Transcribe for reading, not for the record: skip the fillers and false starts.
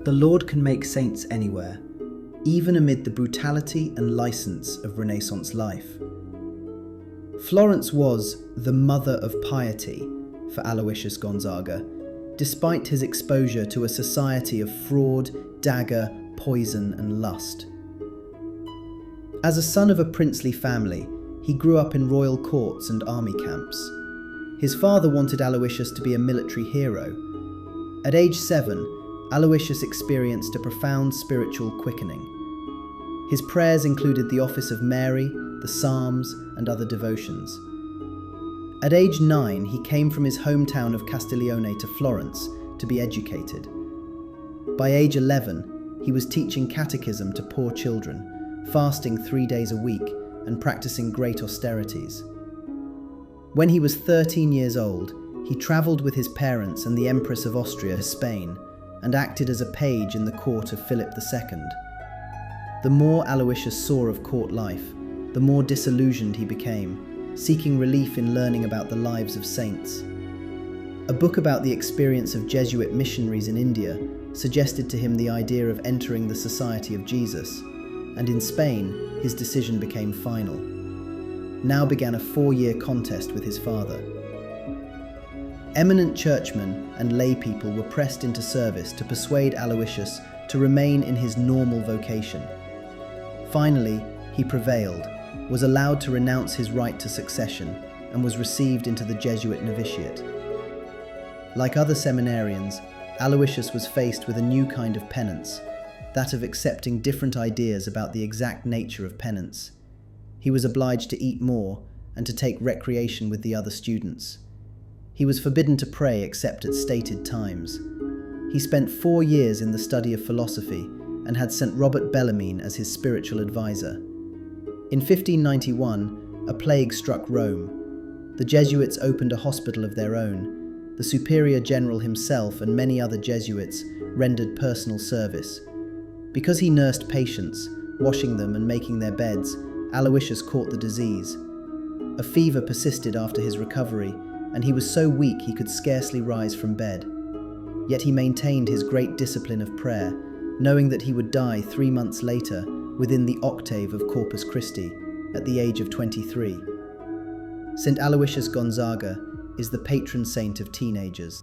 The Lord can make saints anywhere, even amid the brutality and license of Renaissance life. Florence was the mother of piety for Aloysius Gonzaga, despite his exposure to a society of fraud, dagger, poison, and lust. As a son of a princely family, he grew up in royal courts and army camps. His father wanted Aloysius to be a military hero. At age 7, Aloysius experienced a profound spiritual quickening. His prayers included the Office of Mary, the Psalms, and other devotions. At age 9, he came from his hometown of Castiglione to Florence to be educated. By age 11, he was teaching catechism to poor children, fasting 3 days a week, and practicing great austerities. When he was 13 years old, he travelled with his parents and the Empress of Austria to Spain and acted as a page in the court of Philip II. The more Aloysius saw of court life, the more disillusioned he became, seeking relief in learning about the lives of saints. A book about the experience of Jesuit missionaries in India suggested to him the idea of entering the Society of Jesus, and in Spain, his decision became final. Now began a 4-year contest with his father. Eminent churchmen and lay people were pressed into service to persuade Aloysius to remain in his normal vocation. Finally, he prevailed, was allowed to renounce his right to succession, and was received into the Jesuit novitiate. Like other seminarians, Aloysius was faced with a new kind of penance, that of accepting different ideas about the exact nature of penance. He was obliged to eat more and to take recreation with the other students. He was forbidden to pray except at stated times. He spent 4 years in the study of philosophy and had St. Robert Bellarmine as his spiritual advisor. In 1591, a plague struck Rome. The Jesuits opened a hospital of their own. The Superior General himself and many other Jesuits rendered personal service. Because he nursed patients, washing them and making their beds, Aloysius caught the disease. A fever persisted after his recovery, and he was so weak he could scarcely rise from bed. Yet he maintained his great discipline of prayer, knowing that he would die 3 months later within the octave of Corpus Christi, at the age of 23. St. Aloysius Gonzaga is the patron saint of teenagers.